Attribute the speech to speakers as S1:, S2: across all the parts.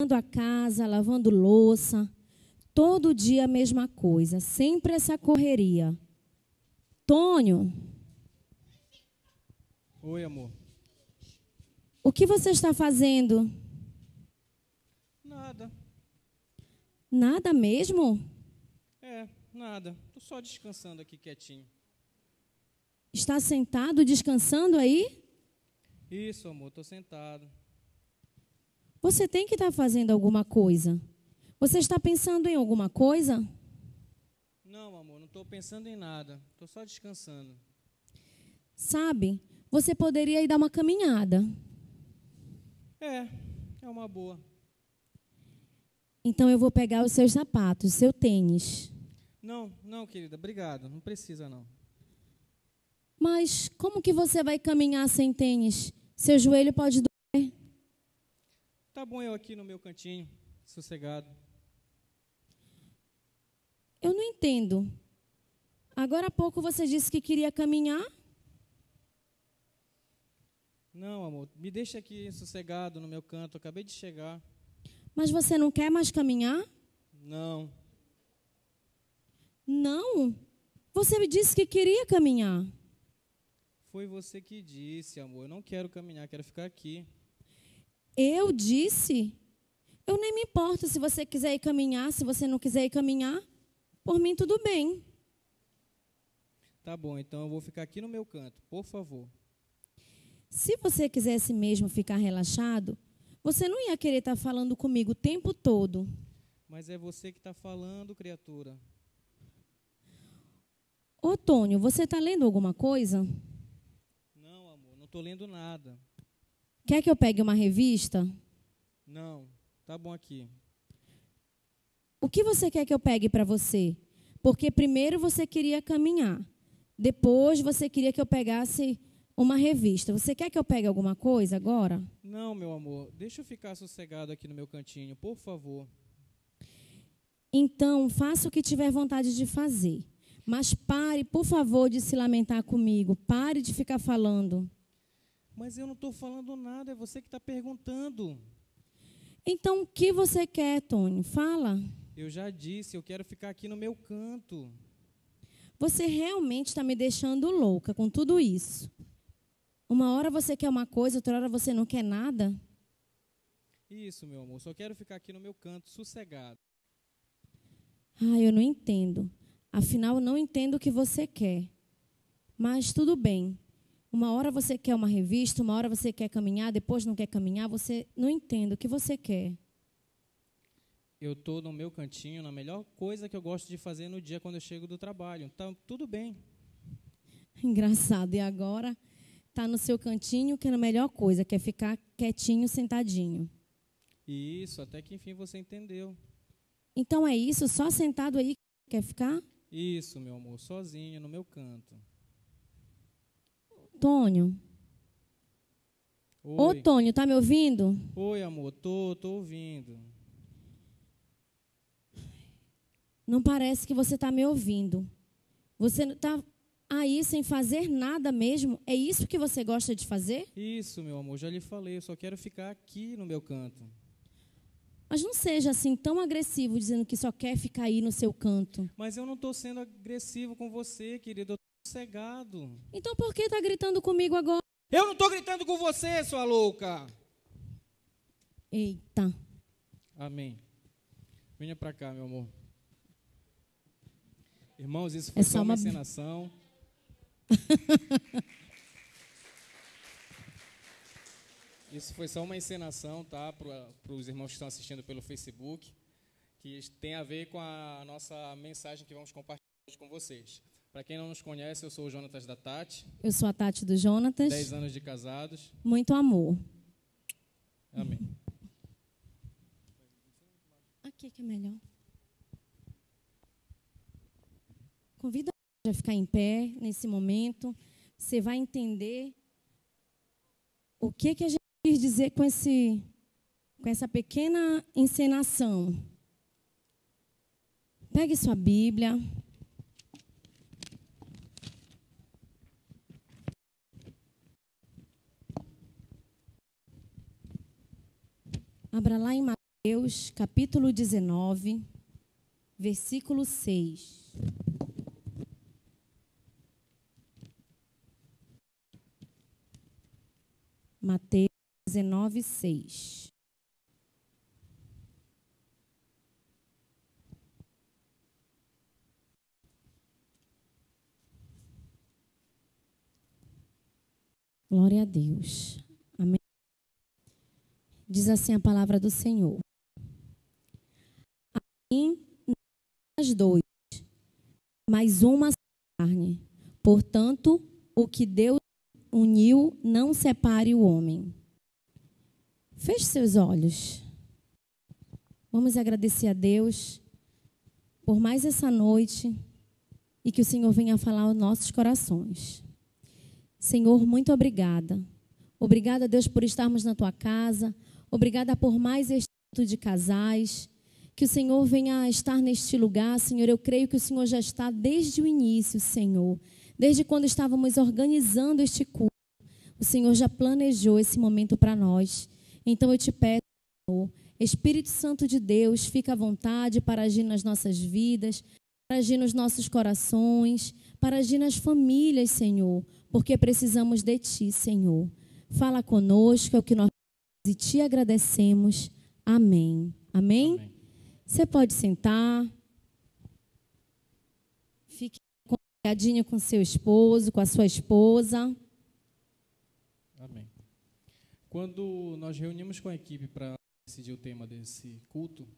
S1: a casa, lavando louça. Todo dia a mesma coisa, sempre essa correria. Tônio,
S2: Oi, amor.
S1: o que você está fazendo?
S2: Nada.
S1: Nada mesmo?
S2: Nada. Tô só descansando aqui quietinho.
S1: Está sentado, descansando aí?
S2: Isso, amor, tô sentado.
S1: Você tem que estar fazendo alguma coisa. Você está pensando em alguma coisa?
S2: Não, amor, não tô pensando em nada. Tô só descansando.
S1: Sabe, você poderia ir dar uma caminhada.
S2: É uma boa.
S1: Então eu vou pegar os seus sapatos, seu tênis.
S2: Não, querida, obrigado. Não precisa, não.
S1: Mas como que você vai caminhar sem tênis? Seu joelho pode doer.
S2: Tá bom eu aqui no meu cantinho, sossegado.
S1: Eu não entendo. Agora há pouco você disse que queria caminhar.
S2: Não, amor, me deixa aqui sossegado no meu canto. Eu acabei de chegar.
S1: Mas você não quer mais caminhar?
S2: Não.
S1: Não. Você me disse que queria caminhar.
S2: Foi você que disse, amor. Eu não quero caminhar, quero ficar aqui.
S1: Eu disse? Eu nem me importo se você quiser ir caminhar, se você não quiser ir caminhar. Por mim, tudo bem.
S2: Tá bom, então eu vou ficar aqui no meu canto, por favor.
S1: Se você quisesse mesmo ficar relaxado, você não ia querer estar falando comigo o tempo todo.
S2: Mas é você que está falando, criatura.
S1: Ô, Tônio, você está lendo alguma coisa?
S2: Não, amor, não estou lendo nada.
S1: Quer que eu pegue uma revista?
S2: Não, tá bom aqui.
S1: O que você quer que eu pegue para você? Porque primeiro você queria caminhar. Depois você queria que eu pegasse uma revista. Você quer que eu pegue alguma coisa agora?
S2: Não, meu amor, deixa eu ficar sossegado aqui no meu cantinho, por favor.
S1: Então, faça o que tiver vontade de fazer. Mas pare, por favor, de se lamentar comigo. Pare de ficar falando.
S2: Mas eu não estou falando nada, é você que está perguntando.
S1: Então, o que você quer, Tônio? Fala.
S2: Eu já disse, eu quero ficar aqui no meu canto.
S1: Você realmente está me deixando louca com tudo isso. Uma hora você quer uma coisa, outra hora você não quer nada.
S2: Isso, meu amor, só quero ficar aqui no meu canto, sossegado.
S1: Eu não entendo. Afinal, eu não entendo o que você quer. Mas tudo bem. Uma hora você quer uma revista, uma hora você quer caminhar, depois não quer caminhar. Você não entende o que você quer.
S2: Eu estou no meu cantinho, na melhor coisa que eu gosto de fazer no dia quando eu chego do trabalho. Então, tudo bem.
S1: Engraçado. E agora está no seu cantinho, que é a melhor coisa, que é ficar quietinho, sentadinho.
S2: Isso, até que enfim você entendeu.
S1: Então é isso? Só sentado aí quer ficar?
S2: Isso, meu amor, sozinho, no meu canto.
S1: Tônio. Ô,
S2: Oi.
S1: Tônio, tá me ouvindo?
S2: Oi, amor, tô ouvindo.
S1: Não parece que você está me ouvindo. Você está aí sem fazer nada mesmo? É isso que você gosta de fazer?
S2: Isso, meu amor, já lhe falei, eu só quero ficar aqui no meu canto.
S1: Mas não seja assim tão agressivo dizendo que só quer ficar aí no seu canto.
S2: Mas eu não estou sendo agressivo com você, querido, eu estou sossegado.
S1: Então por que está gritando comigo agora?
S2: Eu não estou gritando com você, sua louca.
S1: Eita.
S2: Amém. Venha para cá, meu amor. Irmãos, isso foi
S1: É só
S2: uma
S1: uma
S2: encenação. Isso foi só uma encenação, tá? Para os irmãos que estão assistindo pelo Facebook, que tem a ver com a nossa mensagem que vamos compartilhar hoje com vocês. Para quem não nos conhece, eu sou o Jonatas da Tati.
S1: Eu sou a Tati do Jonatas.
S2: 10 anos de casados.
S1: Muito amor.
S2: Amém.
S1: Aqui que é melhor. Convida a ficar em pé nesse momento. Você vai entender o que a gente quis dizer com essa pequena encenação. Pegue sua Bíblia. Abra lá em Mateus Mateus, capítulo 19, versículo 6. Mateus 19, 6. Glória a Deus. Amém. Diz assim a palavra do Senhor. Assim, as dois, mas uma só carne. Portanto, o que Deus uniu, não separe o homem. Feche seus olhos. Vamos agradecer a Deus por mais essa noite e que o Senhor venha falar aos nossos corações. Senhor, muito obrigada. Obrigada, Deus, por estarmos na tua casa. Obrigada por mais este culto de casais. Que o Senhor venha estar neste lugar, Senhor. Eu creio que o Senhor já está desde o início, Senhor. Desde quando estávamos organizando este culto. O Senhor já planejou esse momento para nós. Então eu te peço, Senhor, Espírito Santo de Deus, fica à vontade para agir nas nossas vidas, para agir nos nossos corações, para agir nas famílias, Senhor, porque precisamos de Ti, Senhor. Fala conosco, é o que nós e Te agradecemos. Amém. Amém?
S2: Amém.
S1: Você pode sentar. Fique acompanhadinho com seu esposo, com a sua esposa.
S2: Amém. Quando nós reunimos com a equipe para decidir o tema desse culto,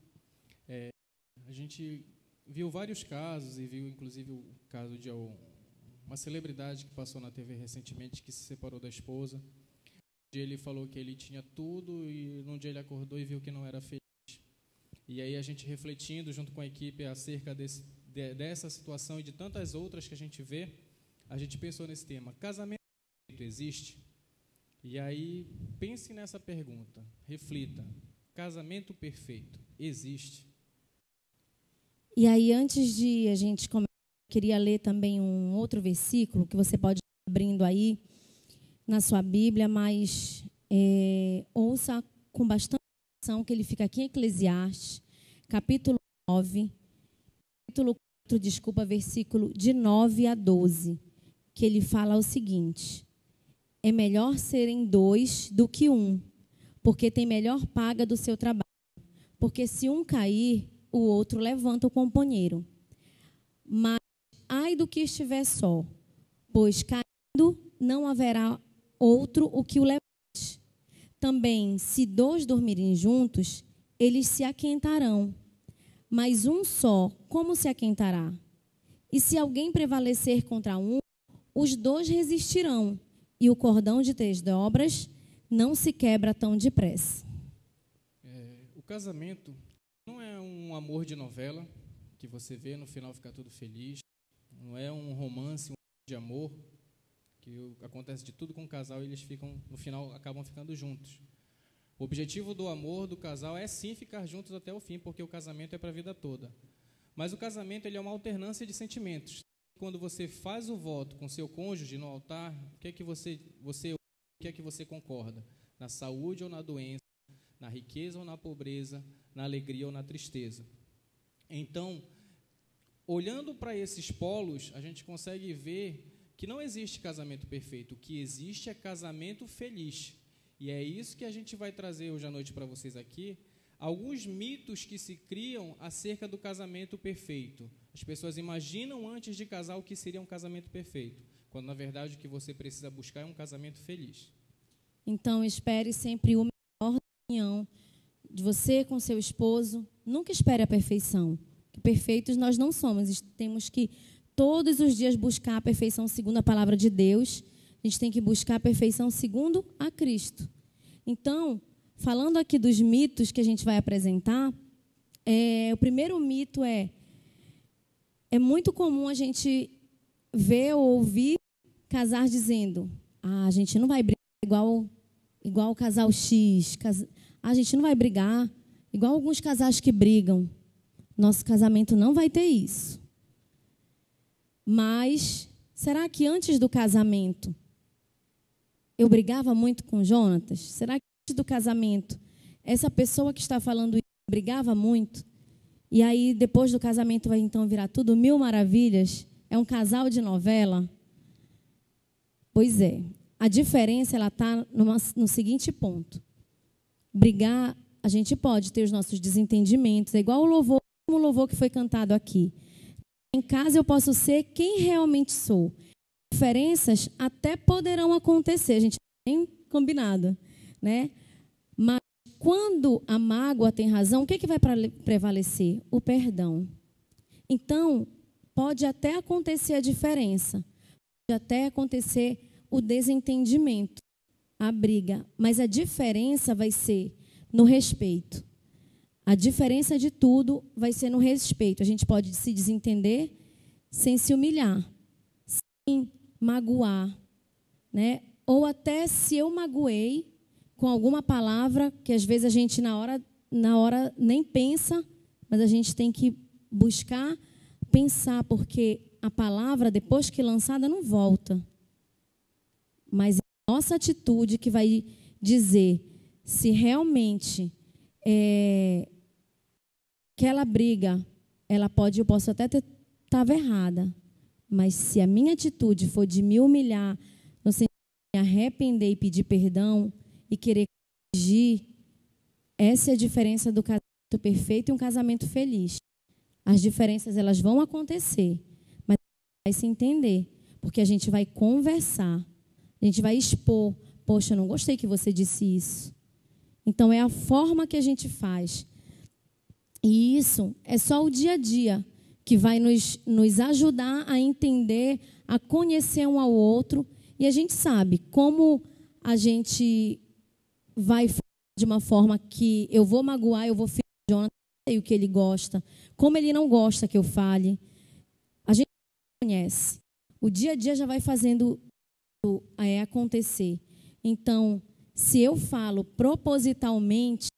S2: a gente viu vários casos e viu inclusive o caso de uma celebridade que passou na TV recentemente, que se separou da esposa. Um dia ele falou que ele tinha tudo e num dia ele acordou e viu que não era feliz. E aí a gente refletindo junto com a equipe acerca dessa situação e de tantas outras que a gente vê, a gente pensou nesse tema: casamento existe? E aí pense nessa pergunta, reflita: casamento perfeito existe?
S1: E aí, antes de a gente começar, eu queria ler também um outro versículo que você pode ir abrindo aí na sua Bíblia, mas ouça com bastante atenção, que ele fica aqui em Eclesiastes, capítulo 9, capítulo 4, versículo de 9 a 12, que ele fala o seguinte: é melhor serem dois do que um, porque tem melhor paga do seu trabalho. Porque se um cair, o outro levanta o companheiro. Mas ai do que estiver só, pois caindo não haverá outro o que o levante. Também, se dois dormirem juntos, eles se aquentarão. Mas um só, como se aquentará? E se alguém prevalecer contra um, os dois resistirão. E o cordão de 3 dobras não se quebra tão depressa.
S2: O casamento não é um amor de novela que você vê, no final fica tudo feliz. Não é um romance, um de amor, que acontece de tudo com o casal e eles ficam, no final, acabam ficando juntos. O objetivo do amor do casal é sim ficar juntos até o fim, porque o casamento é para a vida toda. Mas o casamento ele é uma alternância de sentimentos. Quando você faz o voto com seu cônjuge no altar, o que é que você concorda? Na saúde ou na doença, na riqueza ou na pobreza, na alegria ou na tristeza. Então, olhando para esses polos, a gente consegue ver que não existe casamento perfeito. O que existe é casamento feliz. E é isso que a gente vai trazer hoje à noite para vocês aqui. Alguns mitos que se criam acerca do casamento perfeito. As pessoas imaginam antes de casar o que seria um casamento perfeito, quando na verdade o que você precisa buscar é um casamento feliz.
S1: Então, espere sempre o melhor da união de você com seu esposo. Nunca espere a perfeição. Que perfeitos nós não somos. Temos que todos os dias buscar a perfeição segundo a palavra de Deus. A gente tem que buscar a perfeição segundo a Cristo. Então, falando aqui dos mitos que a gente vai apresentar, o primeiro mito é muito comum a gente ver ou ouvir casar dizendo: a gente não vai brigar igual o casal X, a gente não vai brigar igual alguns casais que brigam. Nosso casamento não vai ter isso. Mas, será que antes do casamento eu brigava muito com Jonatas? Será que antes do casamento essa pessoa que está falando isso brigava muito. E aí, depois do casamento, vai então virar tudo mil maravilhas. É um casal de novela. Pois é. A diferença ela está no seguinte ponto. Brigar, a gente pode ter os nossos desentendimentos. É igual o louvor que foi cantado aqui. Em casa eu posso ser quem realmente sou. Diferenças até poderão acontecer. A gente tem combinado, né? Mas quando a mágoa tem razão, o que vai prevalecer? O perdão. Então, pode até acontecer a diferença. Pode até acontecer o desentendimento, a briga. Mas a diferença vai ser no respeito. A diferença de tudo vai ser no respeito. A gente pode se desentender sem se humilhar, sem magoar, né? Ou até se eu magoei com alguma palavra que às vezes a gente na hora nem pensa, mas a gente tem que buscar pensar, porque a palavra, depois que lançada, não volta. Mas é a nossa atitude que vai dizer se realmente aquela briga, eu posso até estava errada, mas se a minha atitude for de me humilhar, no sentido de me arrepender e pedir perdão e querer corrigir, essa é a diferença do casamento perfeito e um casamento feliz. As diferenças elas vão acontecer, mas vai se entender, porque a gente vai conversar, a gente vai expor. Poxa, eu não gostei que você disse isso. Então é a forma que a gente faz. E isso é só o dia a dia que vai nos ajudar a entender, a conhecer um ao outro. E a gente sabe como a gente vai falar de uma forma que eu vou magoar, eu vou ferir o Jonathan, eu sei o que ele gosta, como ele não gosta que eu fale. A gente conhece. O dia a dia já vai fazendo acontecer. Então, se eu falo propositalmente,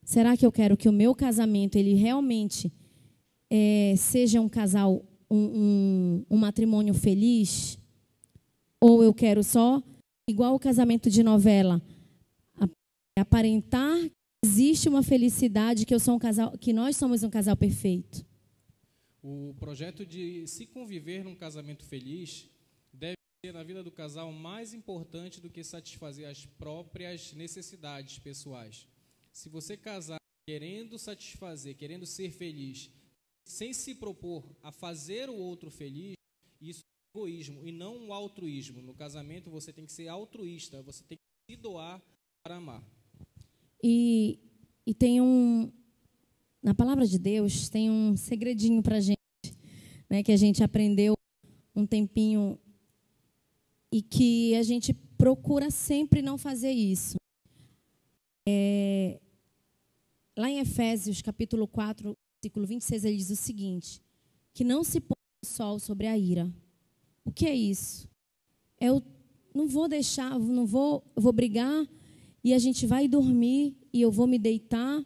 S1: será que eu quero que o meu casamento ele realmente seja um casal, um matrimônio feliz? Ou eu quero só, igual o casamento de novela, aparentar que existe uma felicidade, que eu sou um casal, que nós somos um casal perfeito?
S2: O projeto de se conviver num casamento feliz deve ser na vida do casal mais importante do que satisfazer as próprias necessidades pessoais. Se você casar querendo satisfazer, querendo ser feliz, sem se propor a fazer o outro feliz, isso é egoísmo e não um altruísmo. No casamento você tem que ser altruísta, você tem que se doar para amar.
S1: E tem na palavra de Deus, tem um segredinho para a gente, né, que a gente aprendeu um tempinho e que a gente procura sempre não fazer isso. Lá em Efésios, capítulo 4, versículo 26, ele diz o seguinte, que não se põe o sol sobre a ira. O que é isso? Eu não vou deixar, eu vou brigar e a gente vai dormir e eu vou me deitar,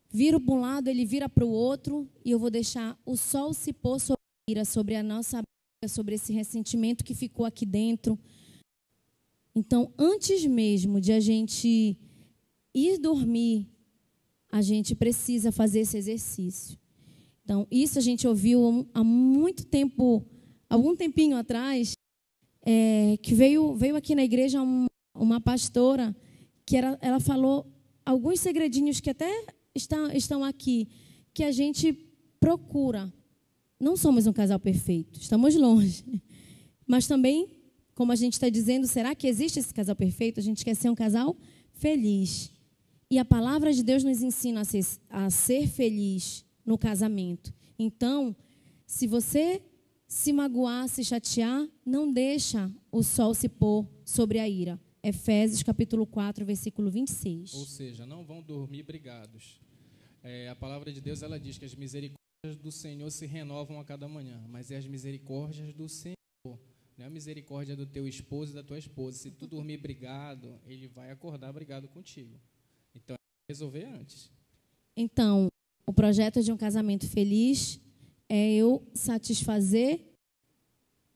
S1: viro para um lado, ele vira para o outro e eu vou deixar o sol se pôr sobre a ira, sobre a nossa briga, sobre esse ressentimento que ficou aqui dentro. Então, antes mesmo de a gente ir dormir, a gente precisa fazer esse exercício. Então, isso a gente ouviu há muito tempo, algum tempinho atrás, que veio aqui na igreja uma pastora, que ela falou alguns segredinhos que até estão aqui, que a gente procura. Não somos um casal perfeito, estamos longe. Mas também, como a gente está dizendo, será que existe esse casal perfeito? A gente quer ser um casal feliz. E a palavra de Deus nos ensina a ser feliz no casamento. Então, se você se magoar, se chatear, não deixa o sol se pôr sobre a ira. Efésios capítulo 4, versículo 26.
S2: Ou seja, não vão dormir brigados. A palavra de Deus ela diz que as misericórdias do Senhor se renovam a cada manhã, mas é as misericórdias do Senhor, não é a misericórdia do teu esposo e da tua esposa. Se tu dormir brigado, ele vai acordar brigado contigo. Então, resolver antes.
S1: Então, o projeto de um casamento feliz é eu satisfazer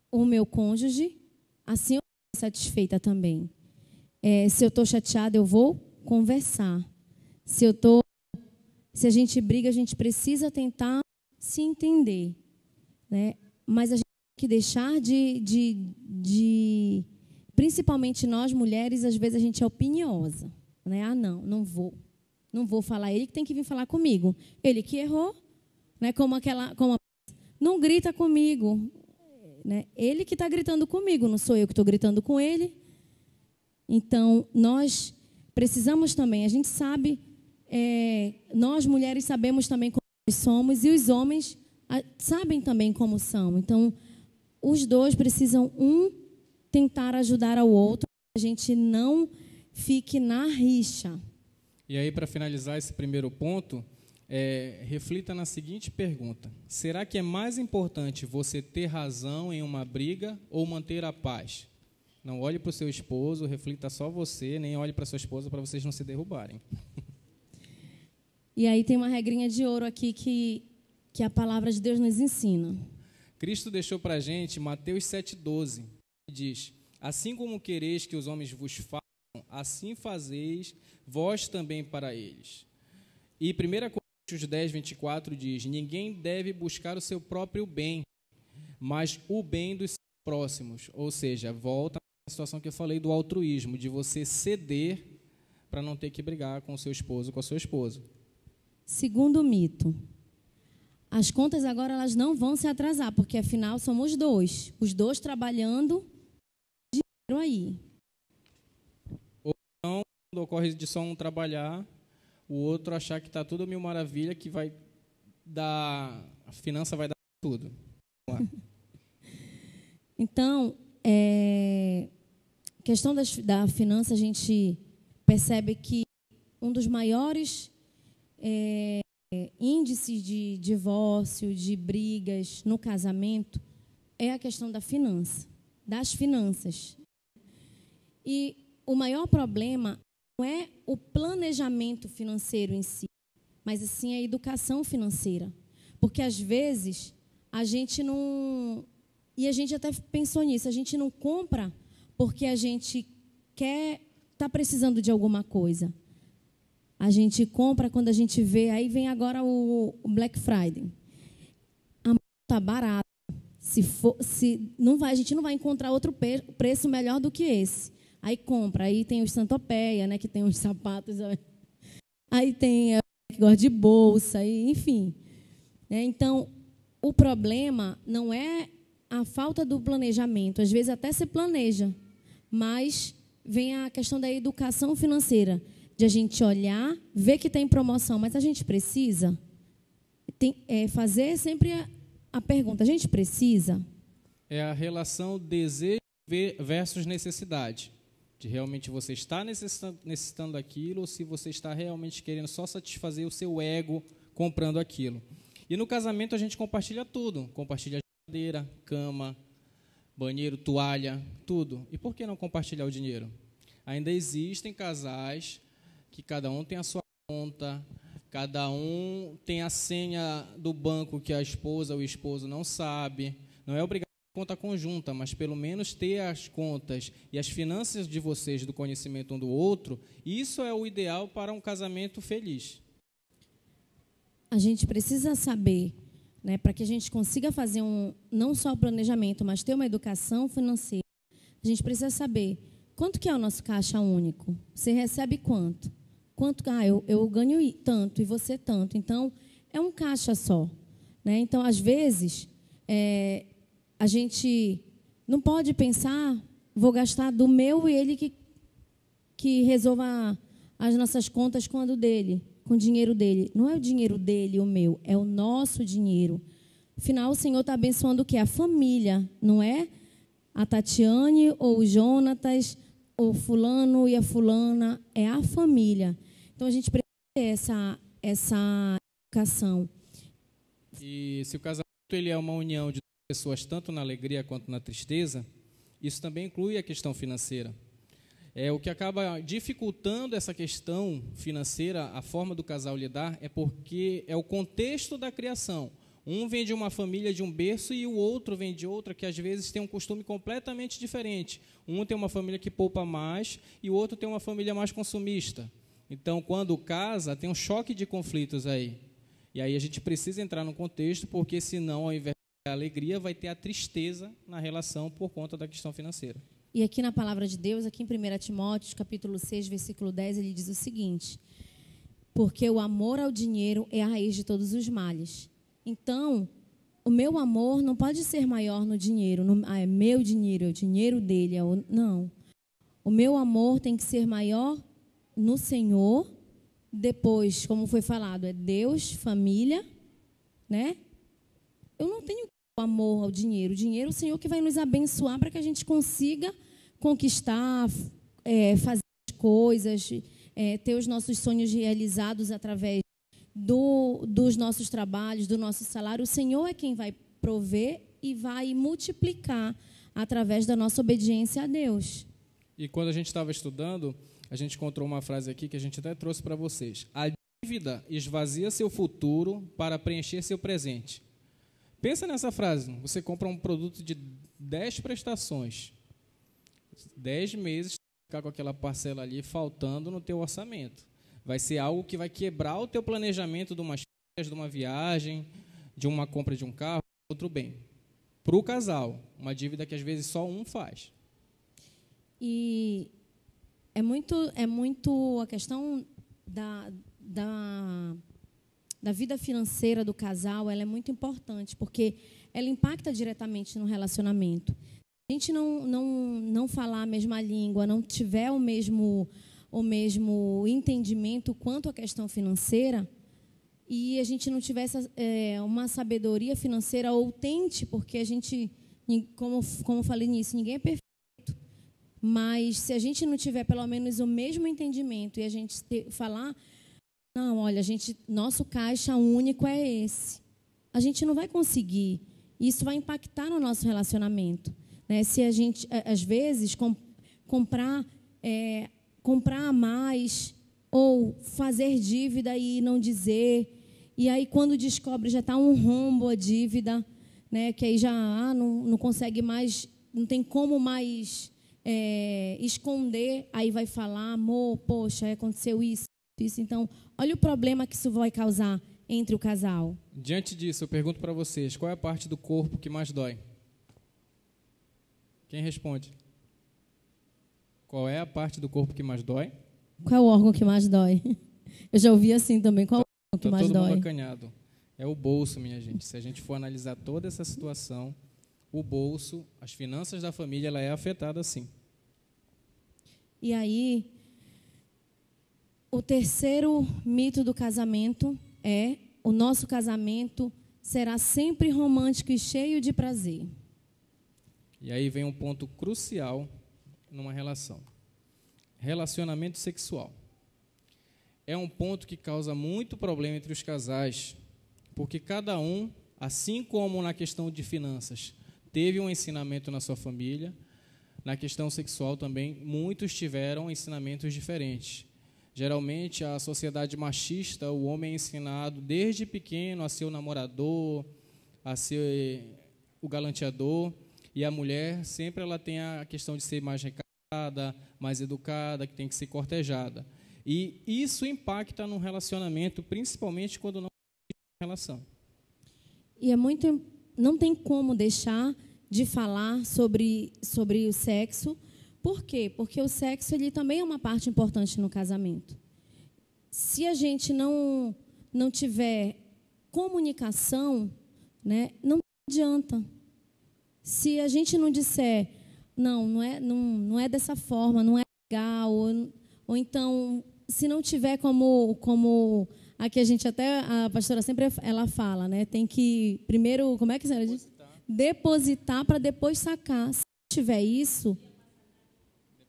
S1: o meu cônjuge, assim eu vou ser satisfeita também. Se eu estou chateada, eu vou conversar. Se eu estou Se a gente briga, a gente precisa tentar se entender, né? Mas a gente tem que deixar principalmente nós, mulheres, às vezes a gente é opiniosa, né? Ah, não vou falar, ele que tem que vir falar comigo. Ele que errou, né? Não grita comigo, né? Ele que está gritando comigo, não sou eu que estou gritando com ele. Então, nós precisamos também, a gente sabe, nós mulheres sabemos também como nós somos e os homens sabem também como são. Então, os dois precisam tentar ajudar ao outro, para a gente não fique na rixa.
S2: E aí, para finalizar esse primeiro ponto, reflita na seguinte pergunta: será que é mais importante você ter razão em uma briga ou manter a paz? Não olhe para o seu esposo, reflita só você, nem olhe para a sua esposa para vocês não se derrubarem.
S1: E aí tem uma regrinha de ouro aqui que a palavra de Deus nos ensina.
S2: Cristo deixou para a gente Mateus 7,12, que diz: assim como quereis que os homens vos façam, assim fazeis vós também para eles. E 1 Coríntios 10:24 diz: ninguém deve buscar o seu próprio bem, mas o bem dos próximos. Ou seja, volta à situação que eu falei do altruísmo, de você ceder para não ter que brigar com o seu esposo, com a sua esposa.
S1: Segundo mito, as contas agora elas não vão se atrasar, porque afinal somos dois, os dois trabalhando, dinheiro aí.
S2: Ou não, quando ocorre de só um trabalhar, o outro achar que está tudo mil maravilha, que vai dar, a finança vai dar tudo. Vamos lá.
S1: Então, questão da finança, a gente percebe que um dos maiores índices de divórcio, de brigas no casamento, é a questão da finança, das finanças. E o maior problema não é o planejamento financeiro em si, mas sim a educação financeira. Porque, às vezes, a gente não... E a gente até pensou nisso, a gente não compra porque a gente está precisando de alguma coisa. A gente compra quando a gente vê, aí vem agora o Black Friday. A moto está barata. A gente não vai encontrar outro preço melhor do que esse. Aí compra, aí tem os Santopeia, né, que tem os sapatos. Aí tem que gosta de bolsa, enfim. Então, o problema não é a falta do planejamento. Às vezes até se planeja, mas vem a questão da educação financeira, de a gente olhar, ver que tem promoção, mas a gente precisa fazer sempre a pergunta, a gente precisa?
S2: É a relação desejo versus necessidade, de realmente você estar necessitando daquilo, ou se você está realmente querendo só satisfazer o seu ego comprando aquilo. E no casamento a gente compartilha tudo, compartilha geladeira, cama, banheiro, toalha, tudo. E por que não compartilhar o dinheiro? Ainda existem casais que cada um tem a sua conta, cada um tem a senha do banco que a esposa ou o esposo não sabe. Não é obrigado a conta conjunta, mas pelo menos ter as contas e as finanças de vocês, do conhecimento um do outro, isso é o ideal para um casamento feliz.
S1: A gente precisa saber, né, para que a gente consiga fazer não só o planejamento, mas ter uma educação financeira, a gente precisa saber quanto que é o nosso caixa único. Você recebe quanto? Eu ganho tanto e você tanto. Então, é um caixa só, né? Então, às vezes, a gente não pode pensar, vou gastar do meu e ele que resolva as nossas contas com a do dele, com o dinheiro dele. Não é o dinheiro dele o meu, é o nosso dinheiro. Afinal, o Senhor está abençoando o quê? A família, não é a Tatiane ou o Jonatas, o fulano e a fulana, é a família. Então, a gente precisa ter essa educação.
S2: E se o casamento ele é uma união de pessoas, tanto na alegria quanto na tristeza, isso também inclui a questão financeira. O que acaba dificultando essa questão financeira, a forma do casal lidar, é porque é o contexto da criação. Um vem de uma família de um berço e o outro vem de outra, que às vezes tem um costume completamente diferente. Um tem uma família que poupa mais e o outro tem uma família mais consumista. Então, quando casa, tem um choque de conflitos aí. E aí a gente precisa entrar no contexto, porque senão, ao invés de alegria, vai ter a tristeza na relação por conta da questão financeira.
S1: E aqui na palavra de Deus, aqui em 1 Timóteo, capítulo 6, versículo 10, ele diz o seguinte: porque o amor ao dinheiro é a raiz de todos os males. Então, o meu amor não pode ser maior no dinheiro. É meu dinheiro, é o dinheiro dele. Não. O meu amor tem que ser maior no Senhor. Depois, como foi falado, é Deus, família, né? Eu não tenho amor ao dinheiro. O dinheiro é o Senhor que vai nos abençoar para que a gente consiga conquistar, fazer as coisas, ter os nossos sonhos realizados através dos nossos trabalhos, do nosso salário. O Senhor é quem vai prover e vai multiplicar através da nossa obediência a Deus.
S2: E quando a gente estava estudando, a gente encontrou uma frase aqui que a gente até trouxe para vocês. A dívida esvazia seu futuro para preencher seu presente. Pensa nessa frase. Você compra um produto de 10 prestações, 10 meses, ficar com aquela parcela ali faltando no teu orçamento. Vai ser algo que vai quebrar o teu planejamento de umas férias, de uma viagem, de uma compra de um carro, outro bem. Para o casal, uma dívida que às vezes só um faz.
S1: E é muito a questão da vida financeira do casal, ela é muito importante, porque ela impacta diretamente no relacionamento. Se a gente não falar a mesma língua, não tiver o mesmo entendimento quanto à questão financeira, e a gente não tivesse uma sabedoria financeira, ou tente, porque a gente, como eu falei nisso, ninguém é perfeito, mas se a gente não tiver pelo menos o mesmo entendimento e a gente falar, não, olha, nosso caixa único é esse, a gente não vai conseguir. Isso vai impactar no nosso relacionamento, né? Se a gente, às vezes, comprar a mais ou fazer dívida e não dizer, e aí quando descobre já está um rombo a dívida, né? Que aí já não consegue mais, não tem como mais esconder, aí vai falar, amor, poxa, aconteceu isso. Então, olha o problema que isso vai causar entre o casal.
S2: Diante disso, eu pergunto para vocês, qual é a parte do corpo que mais dói? Quem responde? Qual é a parte do corpo que mais dói?
S1: Qual é o órgão que mais dói? Eu já ouvi assim também. Qual é o órgão que mais dói?
S2: Todo mundo acanhado. É o bolso, minha gente. Se a gente for analisar toda essa situação, o bolso, as finanças da família, ela é afetada sim.
S1: E aí, o terceiro mito do casamento é: o nosso casamento será sempre romântico e cheio de prazer.
S2: E aí vem um ponto crucial numa relação. Relacionamento sexual. É um ponto que causa muito problema entre os casais, porque cada um, assim como na questão de finanças, teve um ensinamento na sua família, na questão sexual também, muitos tiveram ensinamentos diferentes. Geralmente, a sociedade machista, o homem é ensinado desde pequeno a ser o namorador, a ser o galanteador, e a mulher sempre ela tem a questão de ser mais recatada, mais educada, que tem que ser cortejada. E isso impacta no relacionamento, principalmente quando não tem relação.
S1: E não tem como deixar de falar sobre o sexo. Por quê? Porque o sexo ele também é uma parte importante no casamento. Se a gente não tiver comunicação, né, não adianta. Se a gente não disser, não é dessa forma, não é legal, ou então, se não tiver como aqui a gente até, a pastora sempre ela fala, né, tem que primeiro, como é que a senhora diz? Depositar para depois sacar. Se não tiver isso,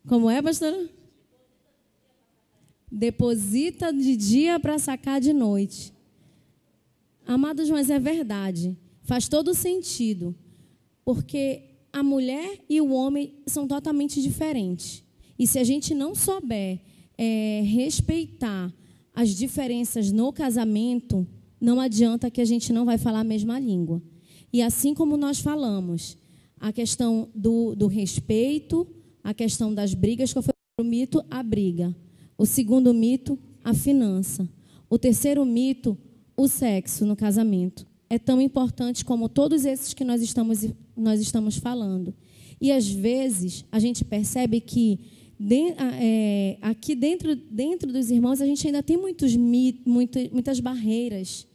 S1: como é, pastora? Deposita de dia para sacar de noite. Amados, mas é verdade. Faz todo sentido. Porque a mulher e o homem são totalmente diferentes. E se a gente não souber respeitar as diferenças no casamento, não adianta que a gente não vai falar a mesma língua. E assim como nós falamos, a questão do respeito, a questão das brigas, qual foi o mito? A briga. O segundo mito, a finança. O terceiro mito, o sexo no casamento. É tão importante como todos esses que nós estamos falando. E, às vezes, a gente percebe que aqui dentro dos irmãos a gente ainda tem muitas barreiras,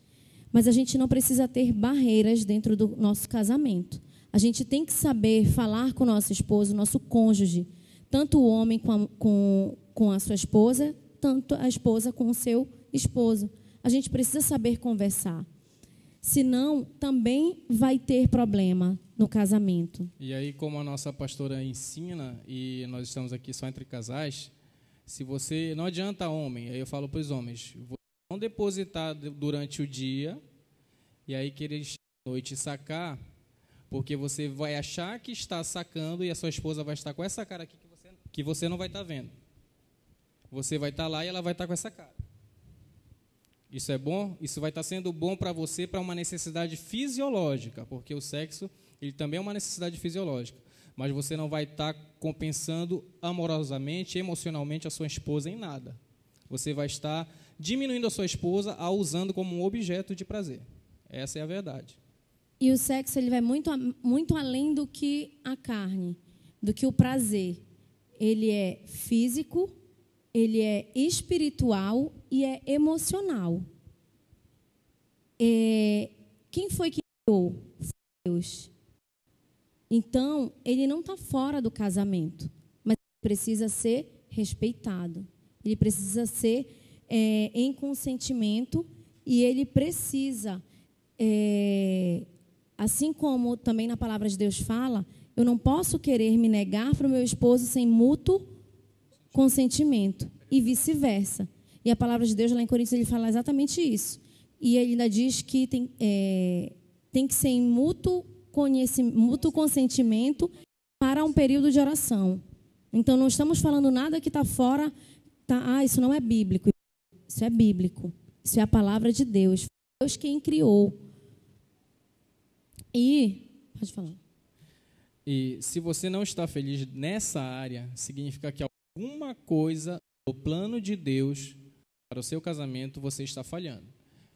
S1: mas a gente não precisa ter barreiras dentro do nosso casamento. A gente tem que saber falar com o nosso esposo, nosso cônjuge, tanto o homem com a sua esposa, tanto a esposa com o seu esposo. A gente precisa saber conversar. Senão, também vai ter problema no casamento.
S2: E aí, como a nossa pastora ensina, e nós estamos aqui só entre casais, se você... Não adianta homem, aí eu falo para os homens, não depositar durante o dia, e aí querer à noite sacar, porque você vai achar que está sacando e a sua esposa vai estar com essa cara aqui que você não vai estar vendo. Você vai estar lá e ela vai estar com essa cara. Isso é bom? Isso vai estar sendo bom para você para uma necessidade fisiológica, porque o sexo ele também é uma necessidade fisiológica. Mas você não vai estar compensando amorosamente, emocionalmente a sua esposa em nada. Você vai estar diminuindo a sua esposa a usando como um objeto de prazer. Essa é a verdade.
S1: E o sexo ele vai muito além do que a carne, do que o prazer. Ele é físico, ele é espiritual e é emocional. Quem foi que criou? Foi Deus. Então, ele não está fora do casamento, mas precisa ser respeitado. Ele precisa ser em consentimento e ele precisa, assim como também na palavra de Deus fala, eu não posso querer me negar para o meu esposo sem mútuo consentimento e vice-versa. E a palavra de Deus lá em Coríntios ele fala exatamente isso. E ele ainda diz que tem que ser em mútuo consentimento para um período de oração. Então não estamos falando nada que está fora. Isso não é bíblico. Isso é bíblico. Isso é a palavra de Deus. Deus quem criou. E pode falar.
S2: E se você não está feliz nessa área, significa que alguma coisa no plano de Deus para o seu casamento você está falhando.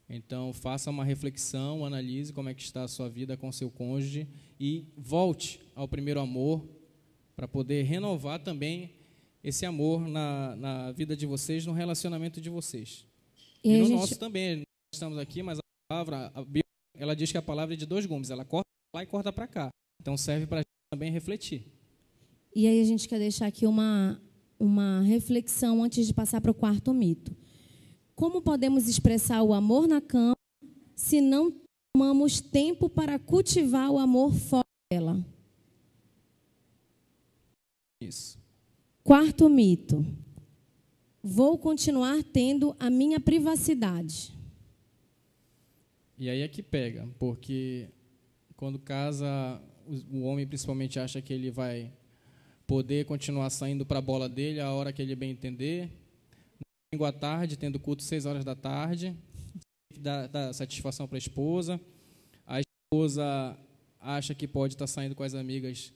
S2: Então, faça uma reflexão, analise como é que está a sua vida com o seu cônjuge e volte ao primeiro amor para poder renovar também esse amor na vida de vocês, no relacionamento de vocês. E no nosso também. Nós estamos aqui, mas a Bíblia, ela diz que a palavra é de dois gumes. Ela corta lá e corta para cá. Então, serve para a gente também refletir.
S1: E aí a gente quer deixar aqui uma reflexão antes de passar para o quarto mito. Como podemos expressar o amor na cama se não tomamos tempo para cultivar o amor fora dela?
S2: Isso.
S1: Quarto mito. Vou continuar tendo a minha privacidade.
S2: E aí é que pega, porque quando casa, o homem principalmente acha que ele vai poder continuar saindo para a bola dele a hora que ele bem entender. Domingo à tarde, tendo culto 6 horas da tarde, dá satisfação para a esposa. A esposa acha que pode estar saindo com as amigas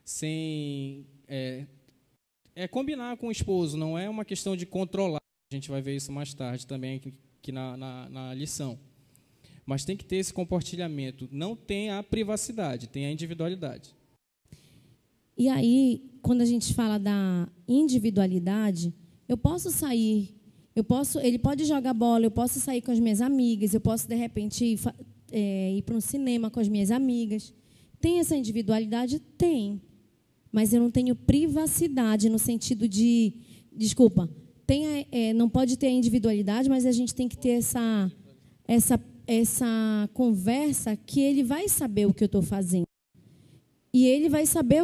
S2: sem... combinar com o esposo, não é uma questão de controlar. A gente vai ver isso mais tarde também aqui na lição. Mas tem que ter esse compartilhamento. Não tem a privacidade, tem a individualidade.
S1: E aí, quando a gente fala da individualidade, eu posso sair, ele pode jogar bola, eu posso sair com as minhas amigas, eu posso, de repente, ir para um cinema com as minhas amigas. Tem essa individualidade? Tem. Mas eu não tenho privacidade no sentido de... Desculpa, não pode ter a individualidade, mas a gente tem que ter essa conversa que ele vai saber o que eu estou fazendo. E ele vai saber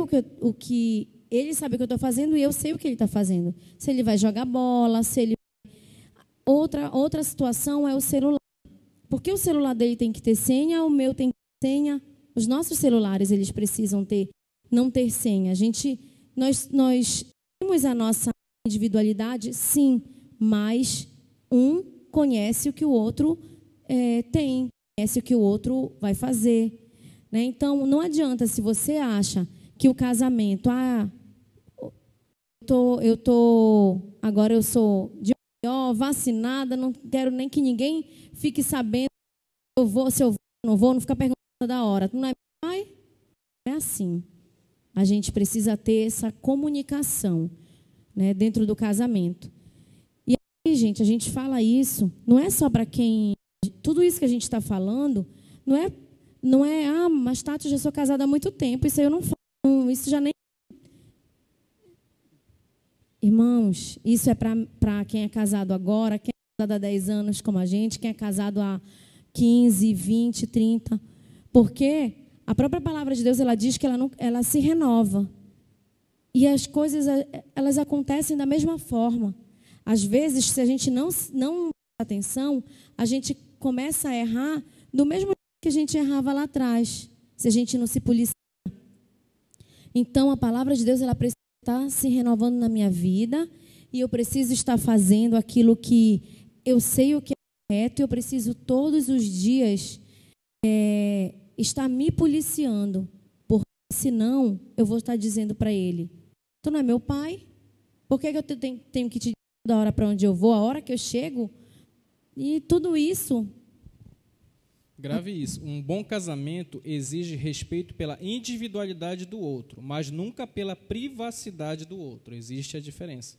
S1: ele sabe o que eu estou fazendo e eu sei o que ele está fazendo. Se ele vai jogar bola, se ele... Outra situação é o celular. Porque o celular dele tem que ter senha, o meu tem que ter senha. Os nossos celulares, eles precisam não ter senha. Nós temos a nossa individualidade, sim, mas um conhece o que o outro tem, conhece o que o outro vai fazer. Né? Então, não adianta se você acha que o casamento, agora eu sou de vacinada, não quero nem que ninguém fique sabendo se eu vou, não vou, não ficar perguntando toda hora. Tu não é meu pai? É assim. A gente precisa ter essa comunicação, né, dentro do casamento. E aí, gente, a gente fala isso, não é só para quem... Tudo isso que a gente está falando, não é, mas Tati, eu já sou casada há muito tempo, isso aí eu não falo, isso já nem... Irmãos, isso é para quem é casado agora, quem é casado há 10 anos como a gente, quem é casado há 15, 20, 30, porque a própria palavra de Deus, ela diz que ela se renova. E as coisas, elas acontecem da mesma forma. Às vezes, se a gente não prestar atenção, a gente começa a errar do mesmo jeito que a gente errava lá atrás, se a gente não se policiar. Então, a palavra de Deus, ela precisa estar se renovando na minha vida, e eu preciso estar fazendo aquilo que eu sei o que é correto, e eu preciso todos os dias estar me policiando, porque senão eu vou estar dizendo para ele: tu não é meu pai? Por que eu tenho que te dizer da hora para onde eu vou, a hora que eu chego? E tudo isso...
S2: Grave isso. Um bom casamento exige respeito pela individualidade do outro, mas nunca pela privacidade do outro. Existe a diferença.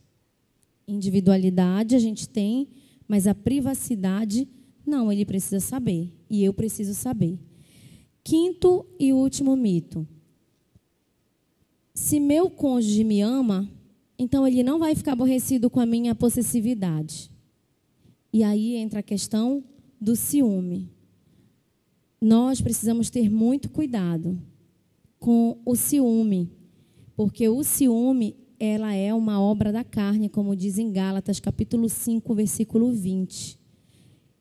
S1: Individualidade a gente tem, mas a privacidade, não, ele precisa saber. E eu preciso saber. Quinto e último mito. Se meu cônjuge me ama, então ele não vai ficar aborrecido com a minha possessividade. E aí entra a questão do ciúme. Nós precisamos ter muito cuidado com o ciúme, porque o ciúme, ela é uma obra da carne, como diz em Gálatas, capítulo 5, versículo 20.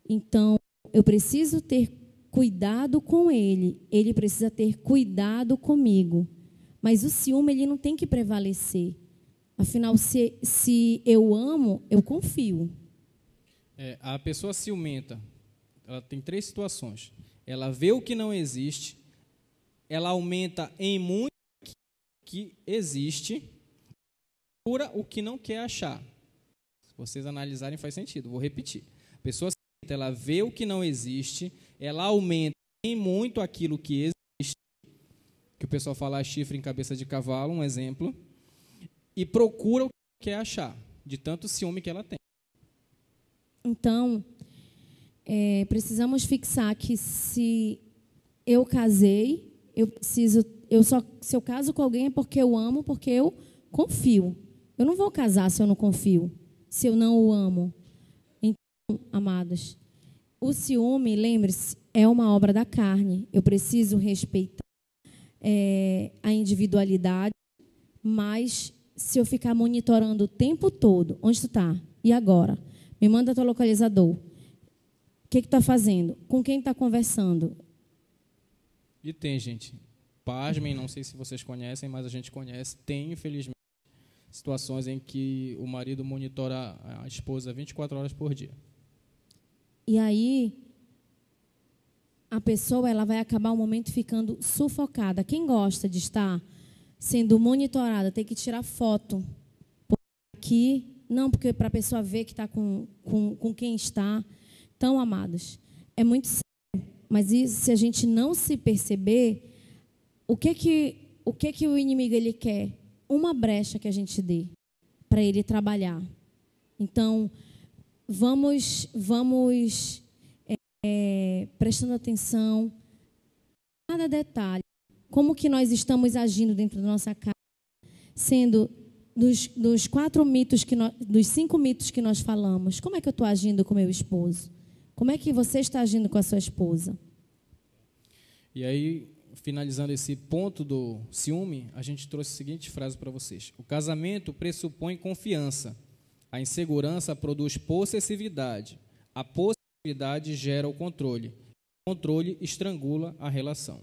S1: Então, eu preciso ter cuidado com ele precisa ter cuidado comigo. Mas o ciúme, ele não tem que prevalecer. Afinal, se eu amo, eu confio.
S2: A pessoa ciumenta, ela tem 3 situações. Ela vê o que não existe, ela aumenta em muito o que existe, procura o que não quer achar. Se vocês analisarem, faz sentido. Vou repetir. A pessoa ciumenta, ela vê o que não existe, ela aumenta em muito aquilo que existe, que o pessoal fala chifre em cabeça de cavalo, um exemplo, e procura o que quer achar, de tanto ciúme que ela tem.
S1: Então, precisamos fixar que se eu casei, se eu caso com alguém é porque eu amo, porque eu confio. Eu não vou casar se eu não confio, se eu não o amo. Então, amados, o ciúme, lembre-se, é uma obra da carne. Eu preciso respeitar a individualidade, mas se eu ficar monitorando o tempo todo, onde tu está? E agora? Me manda teu localizador. O que está fazendo? Com quem está conversando?
S2: E tem, gente, pasmem, não sei se vocês conhecem, mas a gente conhece, tem, infelizmente, situações em que o marido monitora a esposa 24 horas por dia.
S1: E aí, a pessoa, ela vai acabar um momento ficando sufocada. Quem gosta de estar sendo monitorada, tem que tirar foto. Aqui, não, porque para a pessoa ver que está com quem está. Então, amados, é muito sério. Mas isso, se a gente não se perceber, o que o inimigo ele quer? Uma brecha que a gente dê para ele trabalhar. Então, vamos prestando atenção a cada detalhe. Como que nós estamos agindo dentro da nossa casa, sendo dos 4 mitos dos 5 mitos que nós falamos. Como é que eu estou agindo com meu esposo? Como é que você está agindo com a sua esposa?
S2: E aí, finalizando esse ponto do ciúme, a gente trouxe a seguinte frase para vocês: o casamento pressupõe confiança, a insegurança produz possessividade, a possessividade gera o controle estrangula a relação.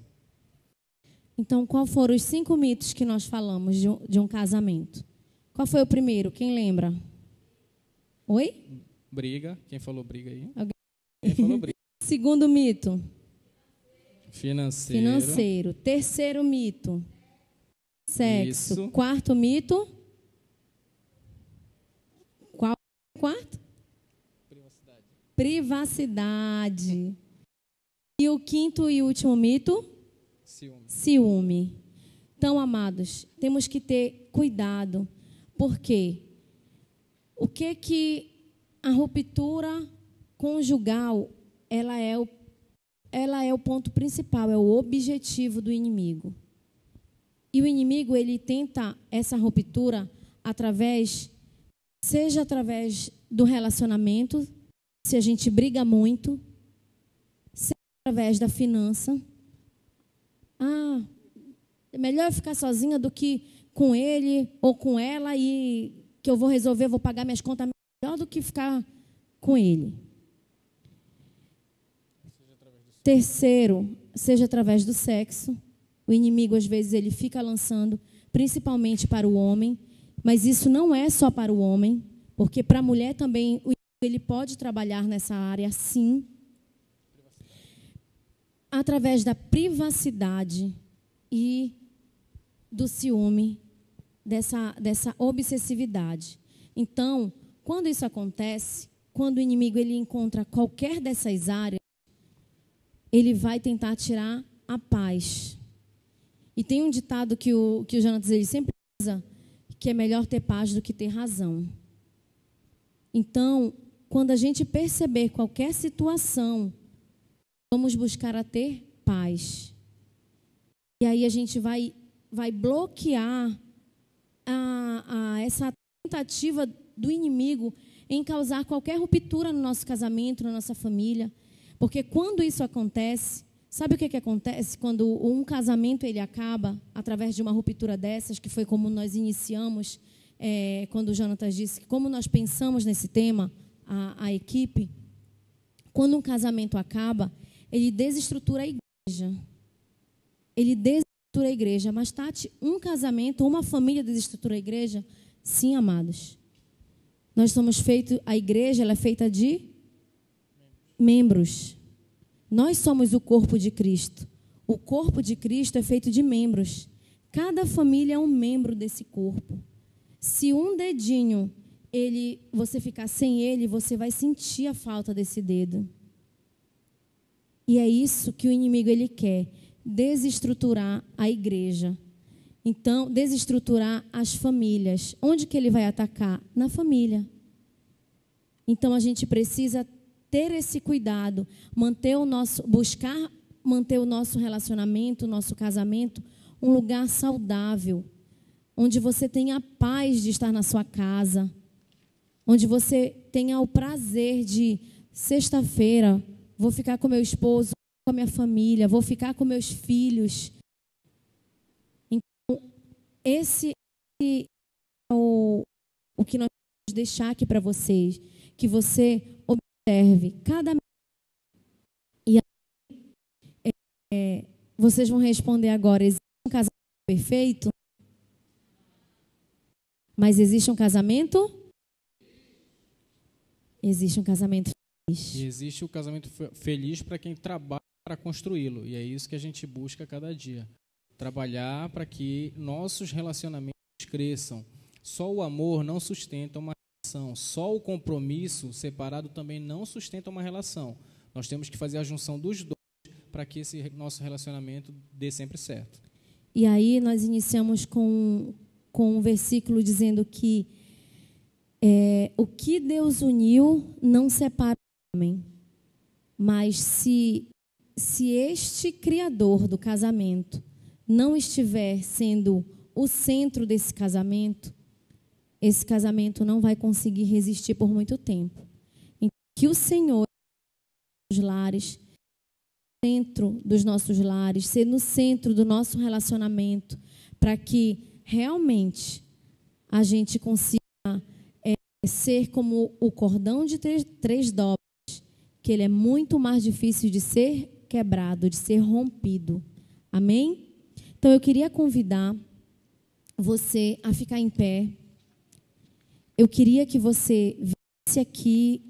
S1: Então, qual foram os 5 mitos que nós falamos de um casamento? Qual foi o primeiro? Quem lembra? Oi?
S2: Briga. Quem falou briga aí?
S1: Alguém?
S2: Quem falou briga?
S1: Segundo mito?
S2: Financeiro.
S1: Terceiro mito? Sexo.
S2: Isso.
S1: Quarto mito? Qual é o quarto? Privacidade. E o quinto e último mito? Ciúme. Então, amados, temos que ter cuidado. Por quê? O que a ruptura conjugal, ela é o ponto principal, é o objetivo do inimigo. E o inimigo, ele tenta essa ruptura seja através do relacionamento, se a gente briga muito, seja através da finança. É melhor eu ficar sozinha do que com ele ou com ela e que eu vou resolver, vou pagar minhas contas melhor do que ficar com ele. Terceiro, seja através do sexo. O inimigo, às vezes, ele fica lançando, principalmente para o homem, mas isso não é só para o homem, porque para a mulher também o inimigo, ele pode trabalhar nessa área, sim. Através da privacidade e do ciúme, dessa obsessividade. Então, quando isso acontece, quando o inimigo ele encontra qualquer dessas áreas, ele vai tentar tirar a paz. E tem um ditado que o Jonatas ele sempre usa, que é melhor ter paz do que ter razão. Então, quando a gente perceber qualquer situação, vamos buscar a ter paz. E aí a gente vai bloquear essa tentativa do inimigo em causar qualquer ruptura no nosso casamento, na nossa família. Porque quando isso acontece, sabe o que acontece? Quando um casamento ele acaba através de uma ruptura dessas, que foi como nós iniciamos, quando o Jonatas disse, como nós pensamos nesse tema, a equipe, quando um casamento acaba, ele desestrutura a igreja. Ele desestrutura a igreja. Mas, Tati, um casamento, uma família desestrutura a igreja? Sim, amados. Nós somos feitos, a igreja ela é feita de membros. Nós somos o corpo de Cristo. O corpo de Cristo é feito de membros. Cada família é um membro desse corpo. Se um dedinho, você ficar sem ele, você vai sentir a falta desse dedo. E é isso que o inimigo ele quer, desestruturar a igreja. Então, desestruturar as famílias. Onde que ele vai atacar? Na família. Então, a gente precisa ter esse cuidado, buscar manter o nosso relacionamento, o nosso casamento, um lugar saudável, onde você tenha a paz de estar na sua casa, onde você tenha o prazer de, sexta-feira, vou ficar com meu esposo, com a minha família, vou ficar com meus filhos. Então, esse é o que nós vamos deixar aqui para vocês, que você observe cada e vocês vão responder agora, existe um casamento perfeito? Mas existe um casamento? Existe um casamento feliz.
S2: E existe o casamento feliz para quem trabalha para construí-lo. E é isso que a gente busca cada dia. Trabalhar para que nossos relacionamentos cresçam. Só o amor não sustenta uma relação. Só o compromisso separado também não sustenta uma relação. Nós temos que fazer a junção dos dois para que esse nosso relacionamento dê sempre certo.
S1: E aí nós iniciamos com um versículo dizendo que o que Deus uniu não separa o homem. Mas se este Criador do casamento não estiver sendo o centro desse casamento, esse casamento não vai conseguir resistir por muito tempo. Então, que o Senhor, nos lares, centro dos nossos lares, ser no centro do nosso relacionamento, para que realmente a gente consiga ser como o cordão de três dobras, que ele é muito mais difícil de ser quebrado, de ser rompido. Amém? Então, eu queria convidar você a ficar em pé. Eu queria que você viesse aqui